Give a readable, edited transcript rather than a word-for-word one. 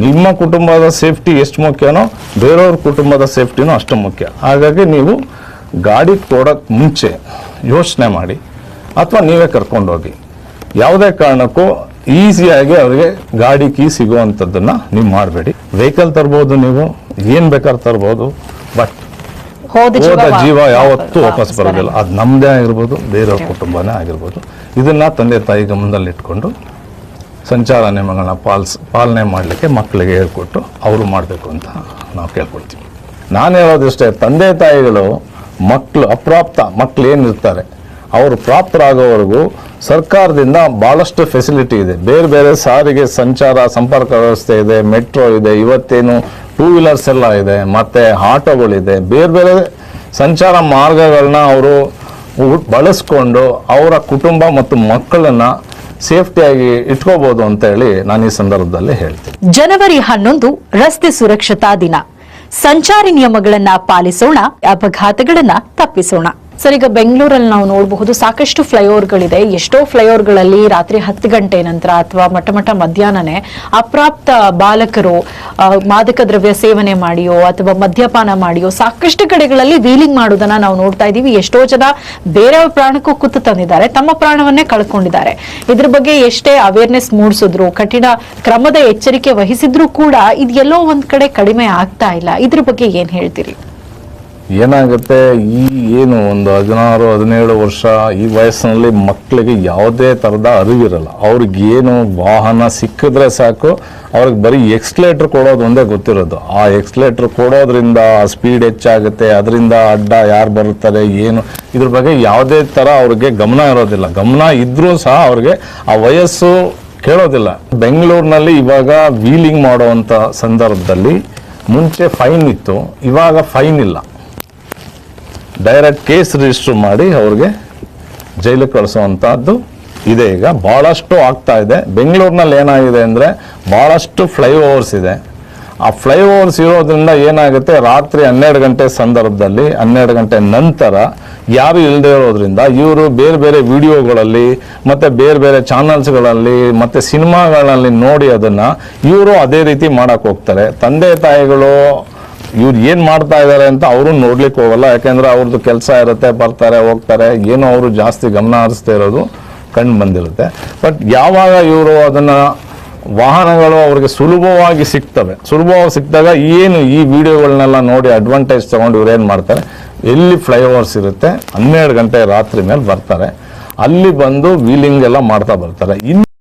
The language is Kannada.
ನಿಮ್ಮ ಕುಟುಂಬದ ಸೇಫ್ಟಿ ಎಷ್ಟು ಮುಖ್ಯನೋ ಬೇರೆಯವ್ರ ಕುಟುಂಬದ ಸೇಫ್ಟಿನೂ ಅಷ್ಟು ಮುಖ್ಯ. ಹಾಗಾಗಿ ನೀವು ಗಾಡಿ ಕೊಡೋಕ್ಕೆ ಮುಂಚೆ ಯೋಚನೆ ಮಾಡಿ, ಅಥವಾ ನೀವೇ ಕರ್ಕೊಂಡೋಗಿ. ಯಾವುದೇ ಕಾರಣಕ್ಕೂ ಈಸಿಯಾಗಿ ಅವರಿಗೆ ಗಾಡಿ ಕೀ ಸಿಗುವಂಥದ್ದನ್ನು ನೀವು ಮಾಡಬೇಡಿ. ವೆಹಿಕಲ್ ತರ್ಬೋದು, ನೀವು ಏನು ಬೇಕಾದ್ರೆ ತರ್ಬೋದು, ಬಟ್ ಹೋದ ಜೀವ ಯಾವತ್ತೂ ವಾಪಸ್ ಬರೋದಿಲ್ಲ. ಅದು ನಮ್ಮದೇ ಆಗಿರ್ಬೋದು, ಬೇರೆಯವ್ರ ಕುಟುಂಬನೇ ಆಗಿರ್ಬೋದು. ಇದನ್ನು ತಂದೆ ತಾಯಿ ಗಮನದಲ್ಲಿಟ್ಕೊಂಡು ಸಂಚಾರ ನಿಯಮಗಳನ್ನ ಪಾಲನೆ ಮಾಡಲಿಕ್ಕೆ ಮಕ್ಕಳಿಗೆ ಹೇಳ್ಕೊಟ್ಟು ಅವರು ಮಾಡಬೇಕು ಅಂತ ನಾವು ಕೇಳ್ಕೊಳ್ತೀವಿ. ನಾನು ಹೇಳೋದಿಷ್ಟೇ, ತಂದೆ ತಾಯಿಗಳು ಅಪ್ರಾಪ್ತ ಮಕ್ಕಳು ಏನಿರ್ತಾರೆ ಅವರು ಪ್ರಾಪ್ತರಾಗೋವರೆಗೂ ಸರ್ಕಾರದಿಂದ ಭಾಳಷ್ಟು ಫೆಸಿಲಿಟಿ ಇದೆ. ಬೇರೆ ಬೇರೆ ಸಾರಿಗೆ ಸಂಚಾರ ಸಂಪರ್ಕ ವ್ಯವಸ್ಥೆ ಇದೆ, ಮೆಟ್ರೋ ಇದೆ, ಇವತ್ತೇನು ಟೂ ವೀಲರ್ಸ್ ಎಲ್ಲ ಇದೆ, ಮತ್ತು ಆಟೋಗಳಿದೆ. ಬೇರೆ ಬೇರೆ ಸಂಚಾರ ಮಾರ್ಗಗಳನ್ನ ಅವರು ಬಳಸ್ಕೊಂಡು ಅವರ ಕುಟುಂಬ ಮತ್ತು ಮಕ್ಕಳನ್ನು ಸೇಫ್ಟಿಯಾಗಿ ಇಟ್ಕೋಬಹುದು ಅಂತ ಹೇಳಿ ನಾನು ಈ ಸಂದರ್ಭದಲ್ಲಿ ಹೇಳ್ತೀನಿ. ಜನವರಿ 11 ರಸ್ತೆ ಸುರಕ್ಷತಾ ದಿನ. ಸಂಚಾರಿ ನಿಯಮಗಳನ್ನ ಪಾಲಿಸೋಣ, ಅಪಘಾತಗಳನ್ನ ತಪ್ಪಿಸೋಣ. ಸರ್, ಈಗ ಬೆಂಗಳೂರಲ್ಲಿ ನಾವು ನೋಡಬಹುದು ಸಾಕಷ್ಟು ಫ್ಲೈಓವರ್ಗಳಿದೆ. ಎಷ್ಟೋ ಫ್ಲೈಓವರ್ಗಳಲ್ಲಿ ರಾತ್ರಿ 10 ಗಂಟೆ ನಂತರ ಅಥವಾ ಮಟ್ಟ ಮಧ್ಯಾಹ್ನನೇ ಅಪ್ರಾಪ್ತ ಬಾಲಕರು ಮಾದಕ ದ್ರವ್ಯ ಸೇವನೆ ಮಾಡಿಯೋ ಅಥವಾ ಮದ್ಯಪಾನ ಮಾಡಿಯೋ ಸಾಕಷ್ಟು ಕಡೆಗಳಲ್ಲಿ ವೀಲಿಂಗ್ ಮಾಡೋದನ್ನ ನಾವು ನೋಡ್ತಾ ಇದೀವಿ. ಎಷ್ಟೋ ಜನ ಬೇರೆಯವ್ರ ಪ್ರಾಣಕ್ಕೂ ಕುತ್ತು ತಂದಿದ್ದಾರೆ, ತಮ್ಮ ಪ್ರಾಣವನ್ನೇ ಕಳ್ಕೊಂಡಿದ್ದಾರೆ. ಇದ್ರ ಬಗ್ಗೆ ಎಷ್ಟೇ ಅವೇರ್ನೆಸ್ ಮೂಡಿಸಿದ್ರು, ಕಠಿಣ ಕ್ರಮದ ಎಚ್ಚರಿಕೆ ವಹಿಸಿದ್ರು ಕೂಡ ಇದೆಲ್ಲೋ ಒಂದ್ ಕಡೆ ಕಡಿಮೆ ಆಗ್ತಾ ಇಲ್ಲ. ಇದ್ರ ಬಗ್ಗೆ ಏನ್ ಹೇಳ್ತೀರಿ? ಏನಾಗುತ್ತೆ, ಏನು ಒಂದು 16-17 ವರ್ಷ ಈ ವಯಸ್ಸಿನಲ್ಲಿ ಮಕ್ಕಳಿಗೆ ಯಾವುದೇ ಥರದ ಅರಿವಿರಲ್ಲ. ಅವ್ರಿಗೇನು ವಾಹನ ಸಿಕ್ಕಿದ್ರೆ ಸಾಕು, ಅವ್ರಿಗೆ ಬರೀ ಎಕ್ಸ್ಲೇಟ್ರ್ ಕೊಡೋದು ಒಂದೇ ಗೊತ್ತಿರೋದು. ಆ ಎಕ್ಸ್ಲೇಟ್ರ್ ಕೊಡೋದ್ರಿಂದ ಸ್ಪೀಡ್ ಹೆಚ್ಚಾಗುತ್ತೆ, ಅದರಿಂದ ಅಡ್ಡ ಯಾರು ಬರುತ್ತಾರೆ ಏನು, ಇದ್ರ ಬಗ್ಗೆ ಯಾವುದೇ ಥರ ಅವ್ರಿಗೆ ಗಮನ ಇರೋದಿಲ್ಲ. ಗಮನ ಇದ್ರೂ ಸಹ ಅವ್ರಿಗೆ ಆ ವಯಸ್ಸು ಕೇಳೋದಿಲ್ಲ. ಬೆಂಗಳೂರಿನಲ್ಲಿ ಇವಾಗ ವೀಲಿಂಗ್ ಮಾಡುವಂಥ ಸಂದರ್ಭದಲ್ಲಿ ಮುಂಚೆ ಫೈನ್ ಇತ್ತು, ಇವಾಗ ಫೈನ್ ಇಲ್ಲ. ಡೈರೆಕ್ಟ್ ಕೇಸ್ ರಿಜಿಸ್ಟರ್ ಮಾಡಿ ಅವ್ರಿಗೆ ಜೈಲಿಗೆ ಕಳಿಸುವಂಥದ್ದು ಇದೆ. ಈಗ ಭಾಳಷ್ಟು ಆಗ್ತಾ ಇದೆ. ಬೆಂಗಳೂರಿನಲ್ಲಿ ಏನಾಗಿದೆ ಅಂದರೆ ಭಾಳಷ್ಟು ಫ್ಲೈಓವರ್ಸ್ ಇದೆ. ಆ ಫ್ಲೈಓವರ್ಸ್ ಇರೋದ್ರಿಂದ ಏನಾಗುತ್ತೆ, ರಾತ್ರಿ 12 ಗಂಟೆ ಸಂದರ್ಭದಲ್ಲಿ 12 ಗಂಟೆ ನಂತರ ಯಾರು ಇಲ್ಲದೆ ಇರೋದ್ರಿಂದ ಇವರು ಬೇರೆ ಬೇರೆ ವಿಡಿಯೋಗಳಲ್ಲಿ ಮತ್ತು ಬೇರೆ ಬೇರೆ ಚಾನಲ್ಸ್ಗಳಲ್ಲಿ ಮತ್ತು ಸಿನಿಮಾಗಳಲ್ಲಿ ನೋಡಿ ಅದನ್ನು ಇವರು ಅದೇ ರೀತಿ ಮಾಡೋಕ್ಕೆ ಹೋಗ್ತಾರೆ. ತಂದೆ ತಾಯಿಗಳು ಇವ್ರು ಏನು ಮಾಡ್ತಾ ಇದ್ದಾರೆ ಅಂತ ಅವರು ನೋಡ್ಲಿಕ್ಕೆ ಹೋಗಲ್ಲ. ಯಾಕೆಂದ್ರೆ ಅವ್ರದ್ದು ಕೆಲಸ ಇರುತ್ತೆ, ಬರ್ತಾರೆ ಹೋಗ್ತಾರೆ, ಏನೋ ಅವರು ಜಾಸ್ತಿ ಗಮನ ಹರಿಸ್ತಾ ಇರೋದು ಕಂಡು ಬಂದಿರುತ್ತೆ. ಬಟ್ ಯಾವಾಗ ಇವರು ಅದನ್ನು ವಾಹನಗಳು ಅವ್ರಿಗೆ ಸುಲಭವಾಗಿ ಸಿಕ್ಕಿದಾಗ ಏನು ಈ ವಿಡಿಯೋಗಳನ್ನೆಲ್ಲ ನೋಡಿ ಅಡ್ವಾಂಟೇಜ್ ತಗೊಂಡು ಇವ್ರು ಏನು ಮಾಡ್ತಾರೆ, ಎಲ್ಲಿ ಫ್ಲೈಓವರ್ಸ್ ಇರುತ್ತೆ 12 ಗಂಟೆ ರಾತ್ರಿ ಮೇಲೆ ಬರ್ತಾರೆ, ಅಲ್ಲಿ ಬಂದು ವೀಲಿಂಗ್ ಎಲ್ಲ ಮಾಡ್ತಾ ಬರ್ತಾರೆ.